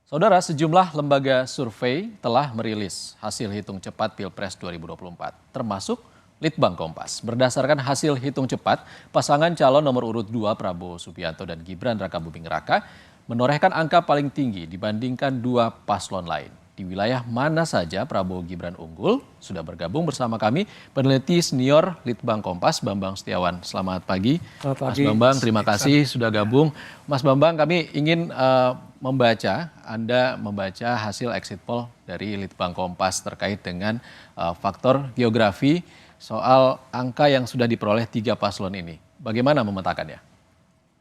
Saudara, sejumlah lembaga survei telah merilis hasil hitung cepat Pilpres 2024, termasuk Litbang Kompas. Berdasarkan hasil hitung cepat, pasangan calon nomor urut 2 Prabowo Subianto dan Gibran Rakabuming Raka menorehkan angka paling tinggi dibandingkan dua paslon lain. Di wilayah mana saja Prabowo Gibran unggul? Sudah bergabung bersama kami peneliti senior Litbang Kompas, Bambang Setiawan. Selamat pagi, Mas Bambang. Terima kasih sudah gabung. Mas Bambang, kami ingin Anda membaca hasil exit poll dari Litbang Kompas terkait dengan faktor geografi soal angka yang sudah diperoleh tiga paslon ini. Bagaimana memetakannya?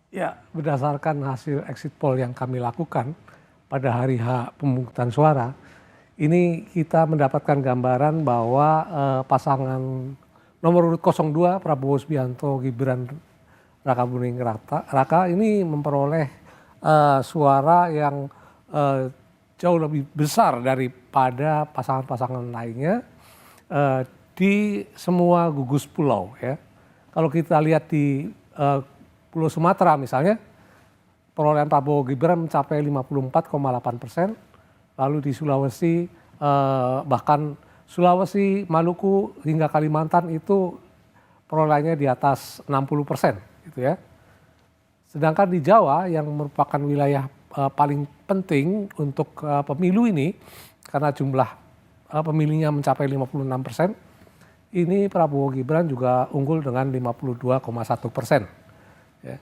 Ya, berdasarkan hasil exit poll yang kami lakukan pada hari H pemungutan suara, ini kita mendapatkan gambaran bahwa pasangan nomor urut 02 Prabowo Subianto Gibran Rakabuming Raka ini memperoleh suara yang jauh lebih besar daripada pasangan-pasangan lainnya di semua gugus pulau ya. Kalau kita lihat di Pulau Sumatera misalnya, perolehan Prabowo Gibran mencapai 54,8%, lalu di Sulawesi bahkan Sulawesi, Maluku hingga Kalimantan itu perolehannya di atas 60% gitu ya. Sedangkan di Jawa yang merupakan wilayah paling penting untuk pemilu ini karena jumlah pemilihnya mencapai 56%, ini Prabowo Gibran juga unggul dengan 52,1%. Ya.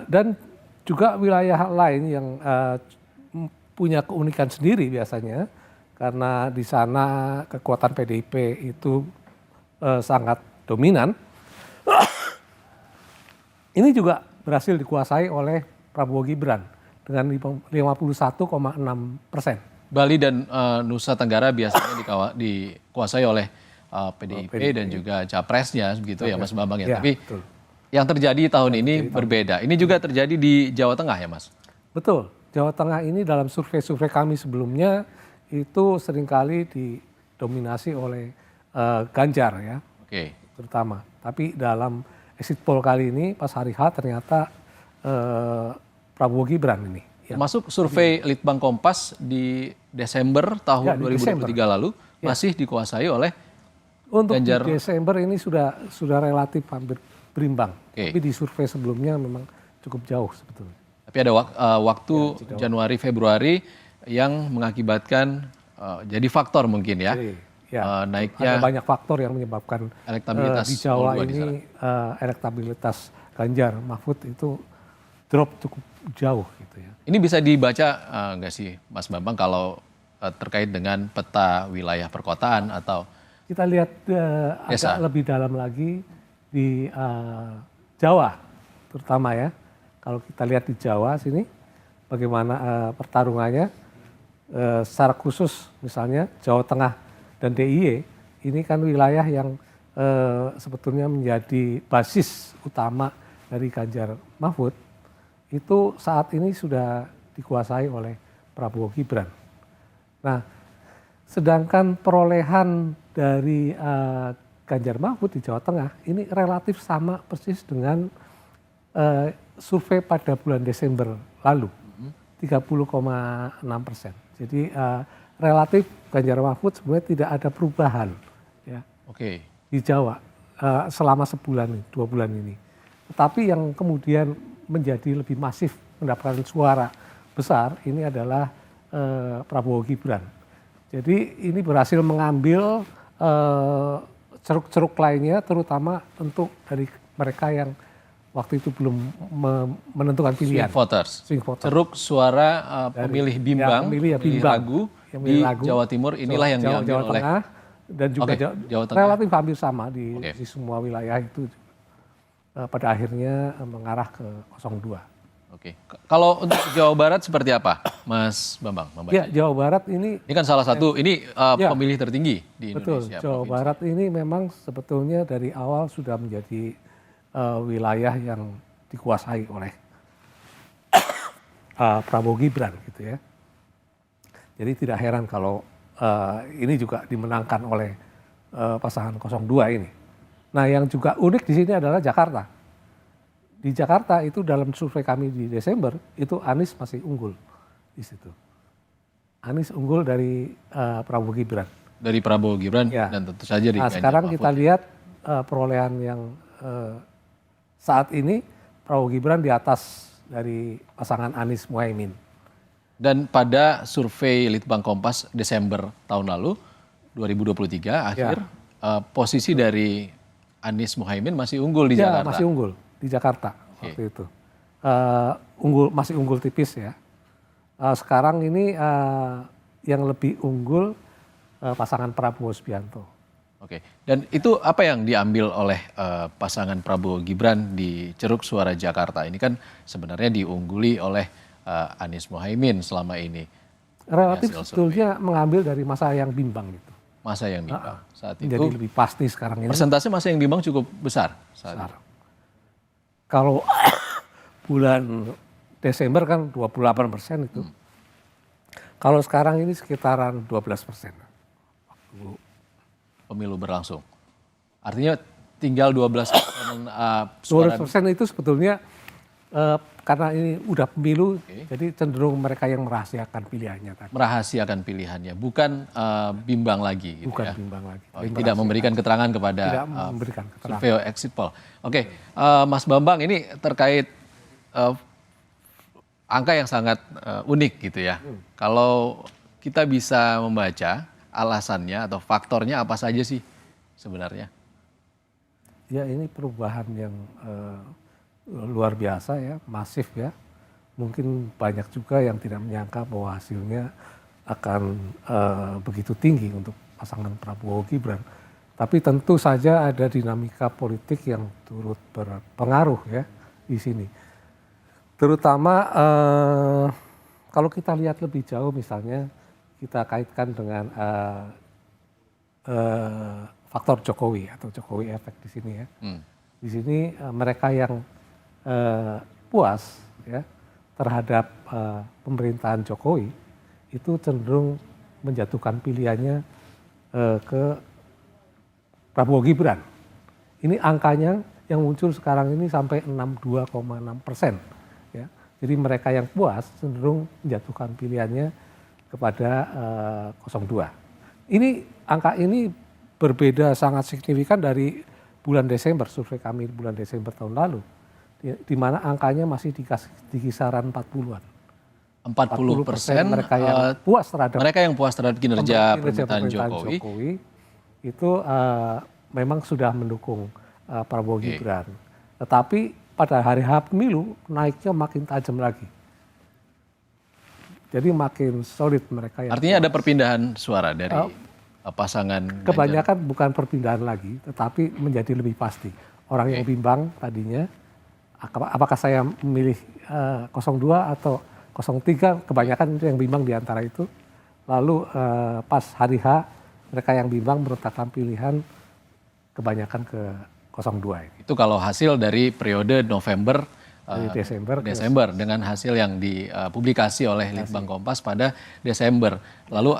Dan juga wilayah lain yang punya keunikan sendiri biasanya karena di sana kekuatan PDIP itu sangat dominan. Ini juga berhasil dikuasai oleh Prabowo Gibran dengan 51,6%. Bali dan Nusa Tenggara biasanya dikuasai oleh PDIP dan juga capresnya begitu ya Mas Bambang ya. Tapi betul. Yang terjadi tahun ini berbeda. Ini juga terjadi di Jawa Tengah ya Mas? Betul. Jawa Tengah ini dalam survei-survei kami sebelumnya itu seringkali didominasi oleh Ganjar ya. Oke. Terutama. Tapi dalam exit poll kali ini pas hari H ternyata Prabowo Gibran ini. Ya. Masuk survei Litbang Kompas di Desember tahun 2023 lalu masih dikuasai oleh untuk Ganjar. Di Desember ini sudah relatif hampir berimbang. Tapi di survei sebelumnya memang cukup jauh sebetulnya. Tapi ada waktu Januari Februari yang mengakibatkan jadi faktor mungkin ya. Naiknya. Ada banyak faktor yang menyebabkan elektabilitas di Jawa ini elektabilitas Ganjar Mahfud itu drop cukup jauh gitu ya. Ini bisa dibaca nggak sih Mas Bambang kalau terkait dengan peta wilayah perkotaan atau? Kita lihat agak lebih dalam lagi di Jawa terutama ya. Kalau kita lihat di Jawa sini bagaimana pertarungannya secara khusus misalnya Jawa Tengah dan DIY ini kan wilayah yang sebetulnya menjadi basis utama dari Ganjar Mahfud itu saat ini sudah dikuasai oleh Prabowo Gibran. Nah, sedangkan perolehan dari Ganjar Mahfud di Jawa Tengah ini relatif sama persis dengan survei pada bulan Desember lalu, 30,6%. Jadi relatif Ganjar Mahfud sebenarnya tidak ada perubahan ya. Di Jawa selama sebulan, 2 bulan ini. Tetapi yang kemudian menjadi lebih masif mendapatkan suara besar ini adalah Prabowo Gibran. Jadi ini berhasil mengambil ceruk-ceruk lainnya terutama untuk dari mereka yang waktu itu belum menentukan pilihan. Swing voters. Ceruk suara pemilih bimbang, pemilih ragu di Jawa Timur inilah yang diambil Jawa oleh Tengah dan juga Jawa Tengah. Relatif hampir sama di semua wilayah itu pada akhirnya mengarah ke 02. Oke. Kalau untuk Jawa Barat seperti apa, Mas Bambang? Ya, Jawa Barat ini kan salah satu pemilih tertinggi di Indonesia. Betul. Jawa Barat ini memang sebetulnya dari awal sudah menjadi wilayah yang dikuasai oleh Prabowo Gibran gitu ya. Jadi tidak heran kalau ini juga dimenangkan oleh pasangan 02 ini. Nah, yang juga unik di sini adalah Jakarta. Di Jakarta itu dalam survei kami di Desember itu Anies masih unggul di situ. Anies unggul dari Prabowo Gibran. Dari Prabowo Gibran Ya. dan tentu saja di Nah, Ganjar sekarang Mahfud. kita lihat perolehan yang saat ini Prabowo Gibran di atas dari pasangan Anies Muhaimin. Dan pada survei Litbang Kompas Desember tahun lalu 2023 akhir posisi dari Anies Muhaimin masih unggul di Ya, Jakarta. masih unggul di Jakarta waktu itu. Masih unggul tipis ya. Sekarang ini yang lebih unggul pasangan Prabowo Subianto. Oke. Dan itu apa yang diambil oleh pasangan Prabowo Gibran di Ceruk Suara Jakarta? Ini kan sebenarnya diungguli oleh Anies Muhaimin selama ini. Relatif Hasil sebetulnya mengambil dari masa yang bimbang itu. Masa yang bimbang saat itu. Jadi lebih pasti sekarang ini. Persentase masa yang bimbang cukup besar saat itu. Kalau bulan Desember kan 28% itu. Kalau sekarang ini sekitaran 12%. Pemilu berlangsung. Artinya tinggal 12% suara. 12% itu sebetulnya karena ini udah pemilu, jadi cenderung mereka yang merahasiakan pilihannya tadi. Merahasiakan pilihannya, bukan bimbang lagi. Gitu Bukan ya. bimbang lagi. Tidak memberikan keterangan kepada Tidak memberikan keterangan. survei exit poll. Oke, Mas Bambang ini terkait angka yang sangat unik gitu ya. Kalau kita bisa membaca alasannya atau faktornya apa saja sih sebenarnya? Ya ini perubahan yang luar biasa ya, masif ya. Mungkin banyak juga yang tidak menyangka bahwa hasilnya akan begitu tinggi untuk pasangan Prabowo Gibran. Tapi tentu saja ada dinamika politik yang turut berpengaruh ya di sini. Terutama kalau kita lihat lebih jauh misalnya kita kaitkan dengan faktor Jokowi atau Jokowi efek di sini ya. Di sini mereka yang puas ya terhadap pemerintahan Jokowi itu cenderung menjatuhkan pilihannya ke Prabowo Gibran. Ini angkanya yang muncul sekarang ini sampai 62,6%. Ya. Jadi mereka yang puas cenderung menjatuhkan pilihannya kepada 02. Ini angka ini berbeda sangat signifikan dari bulan Desember, survei kami bulan Desember tahun lalu, di mana angkanya masih di kisaran 40-an. 40% mereka yang puas terhadap kinerja pemerintahan Jokowi itu memang sudah mendukung Prabowo Gibran. Tetapi pada hari H pemilu naiknya makin tajam lagi. Jadi makin solid mereka yang artinya ada perpindahan suara dari pasangan kebanyakan bukan perpindahan lagi, tetapi menjadi lebih pasti. Orang yang bimbang tadinya, apakah saya memilih 02 atau 03, kebanyakan itu yang bimbang di antara itu. Lalu pas hari H, mereka yang bimbang menetapkan pilihan kebanyakan ke 02. Itu kalau hasil dari periode November Desember dengan hasil yang dipublikasi oleh Litbang Kompas pada Desember. Lalu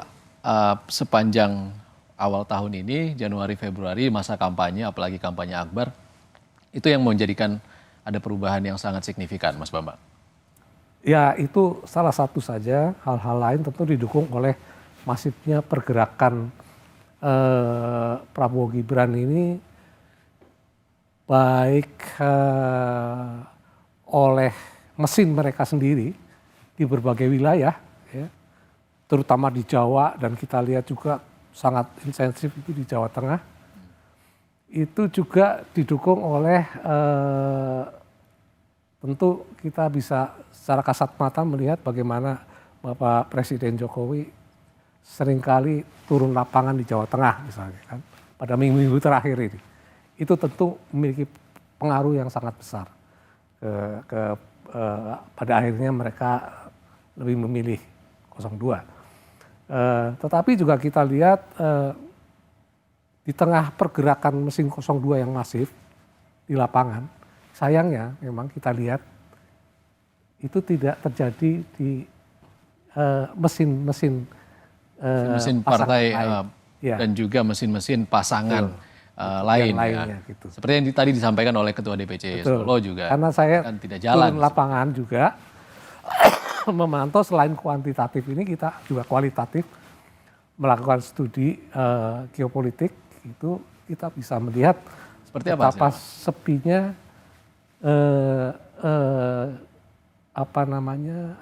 sepanjang awal tahun ini, Januari Februari masa kampanye, apalagi kampanye akbar, itu yang menjadikan ada perubahan yang sangat signifikan, Mas Bambang. Ya itu salah satu saja, hal-hal lain tentu didukung oleh masifnya pergerakan Prabowo Gibran ini baik oleh mesin mereka sendiri di berbagai wilayah, ya, terutama di Jawa dan kita lihat juga sangat intensif itu di Jawa Tengah. Itu juga didukung oleh tentu kita bisa secara kasat mata melihat bagaimana Bapak Presiden Jokowi seringkali turun lapangan di Jawa Tengah misalnya kan pada minggu-minggu terakhir ini. Itu tentu memiliki pengaruh yang sangat besar pada akhirnya mereka lebih memilih 02. Tetapi juga kita lihat di tengah pergerakan mesin 02 yang masif di lapangan, sayangnya memang kita lihat itu tidak terjadi di mesin-mesin partai ya. Dan juga mesin-mesin pasangan lain ya. Gitu. Seperti yang tadi disampaikan oleh Ketua DPC Solo juga. Karena saya kan tidak jalan turun lapangan juga memantau selain kuantitatif ini kita juga kualitatif melakukan studi geopolitik itu kita bisa melihat Seperti apa betapa hasilnya? sepinya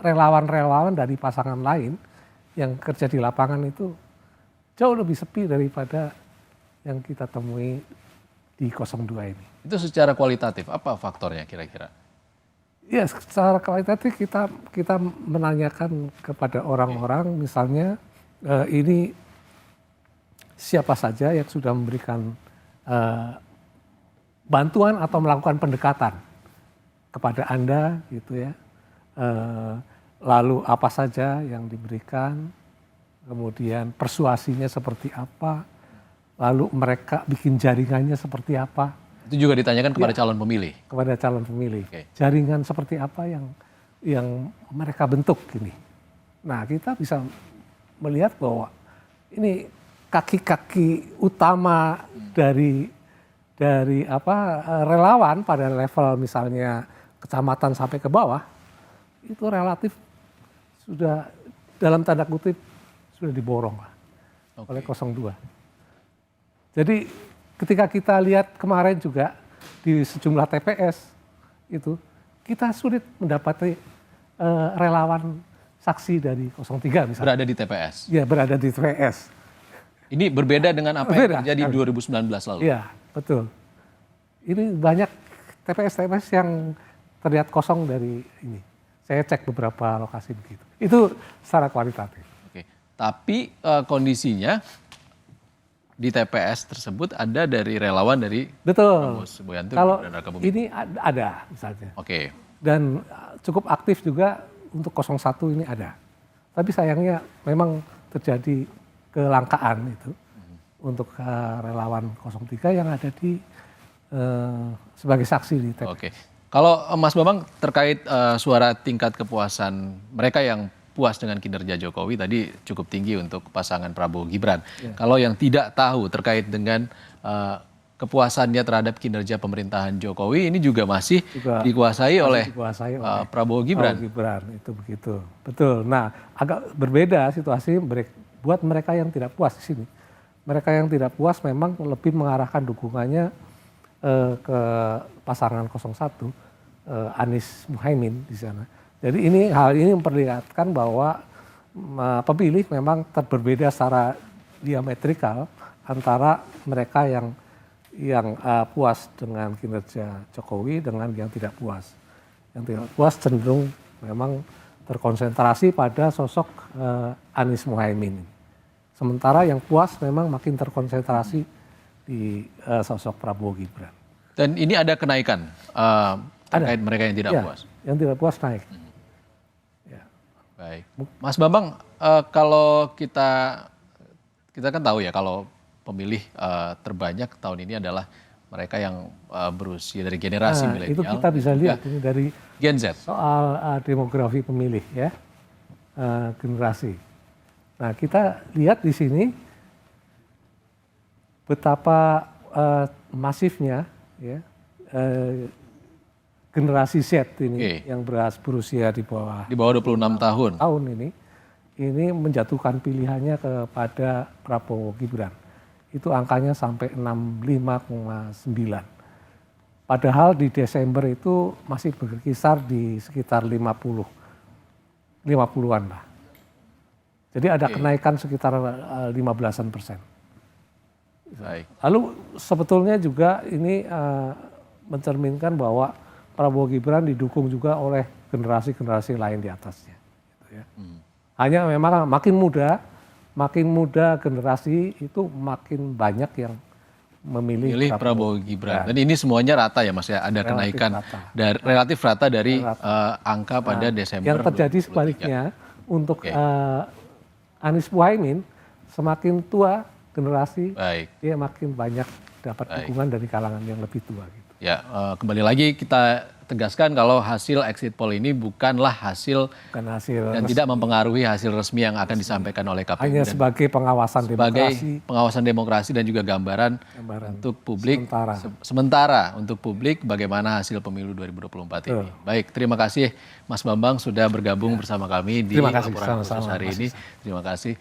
relawan-relawan dari pasangan lain yang kerja di lapangan itu jauh lebih sepi daripada yang kita temui di 02 ini. Itu secara kualitatif, apa faktornya kira-kira? Ya, secara kualitatif kita menanyakan kepada orang-orang, misalnya ini siapa saja yang sudah memberikan bantuan atau melakukan pendekatan kepada Anda, gitu ya. Lalu apa saja yang diberikan, kemudian persuasinya seperti apa, lalu mereka bikin jaringannya seperti apa. Itu juga ditanyakan kepada calon pemilih. Kepada calon pemilih. Oke. Jaringan seperti apa yang mereka bentuk ini. Nah, kita bisa melihat bahwa ini kaki-kaki utama dari relawan pada level misalnya kecamatan sampai ke bawah itu relatif sudah dalam tanda kutip sudah diborong lah oleh 02. Jadi ketika kita lihat kemarin juga di sejumlah TPS itu kita sulit mendapati relawan saksi dari 03 misalnya. Berada di TPS. Ya, berada di TPS. Ini berbeda dengan apa yang Berbeda terjadi sekali. 2019 lalu. Iya, betul. Ini banyak TPS-TPS yang terlihat kosong dari ini. Saya cek beberapa lokasi begitu. Itu secara kualitatif. Oke. Tapi kondisinya di TPS tersebut ada dari relawan dari Betul. Prabowo Subianto Kalau dan Raka Buming. ini ada misalnya. Oke. Dan cukup aktif juga untuk 01 ini ada. Tapi sayangnya memang terjadi kelangkaan itu untuk relawan 03 yang ada di sebagai saksi di TPS. Oke. Kalau Mas Bambang terkait suara tingkat kepuasan mereka yang puas dengan kinerja Jokowi tadi cukup tinggi untuk pasangan Prabowo Gibran. Kalau yang tidak tahu terkait dengan kepuasannya terhadap kinerja pemerintahan Jokowi ini juga masih dikuasai oleh Prabowo Gibran. Prabowo Gibran itu begitu. Betul. Nah, agak berbeda situasi buat mereka yang tidak puas di sini. Mereka yang tidak puas memang lebih mengarahkan dukungannya ke pasangan 01 Anies Muhaimin di sana. Jadi hal ini memperlihatkan bahwa pemilih memang berbeda secara diametrikal antara mereka yang puas dengan kinerja Jokowi dengan yang tidak puas. Yang tidak puas cenderung memang terkonsentrasi pada sosok Anies Muhaimin. Sementara yang puas memang makin terkonsentrasi di sosok Prabowo Gibran. Dan ini ada kenaikan terkait mereka yang tidak puas? Yang tidak puas naik. Ya. Baik. Mas Bambang, kalau kita kan tahu ya kalau pemilih terbanyak tahun ini adalah mereka yang berusia dari generasi milenial. Itu kita bisa lihat ini dari Gen Z. Soal demografi pemilih ya, generasi. Nah, kita lihat di sini betapa masifnya ya generasi Z ini yang berusia di bawah 26 tahun. Ini menjatuhkan pilihannya kepada Prabowo Gibran. Itu angkanya sampai 65,9. Padahal di Desember itu masih berkisar di sekitar 50-an lah. Jadi ada kenaikan sekitar 15%. Baik. Lalu sebetulnya juga ini mencerminkan bahwa Prabowo Gibran didukung juga oleh generasi-generasi lain di atasnya. Gitu ya. Hanya memang makin muda generasi itu makin banyak yang memilih Prabowo Gibran. Dan ini semuanya rata ya Mas ya, ada kenaikan relatif rata dari angka pada Desember. Yang terjadi sebaliknya untuk Anies Muhaimin semakin tua generasi, dia makin banyak dapat dukungan dari kalangan yang lebih tua. Gitu. Ya, kembali lagi kita tegaskan kalau hasil exit poll ini bukanlah hasil Bukan hasil dan tidak mempengaruhi hasil resmi yang akan disampaikan oleh KPU. hanya Dan sebagai pengawasan sebagai demokrasi pengawasan demokrasi dan juga gambaran untuk publik sementara untuk publik bagaimana hasil pemilu 2024 ini. Baik, terima kasih Mas Bambang sudah bergabung bersama kami di Terima kasih, laporan khusus sama-sama, hari ini. Terima kasih.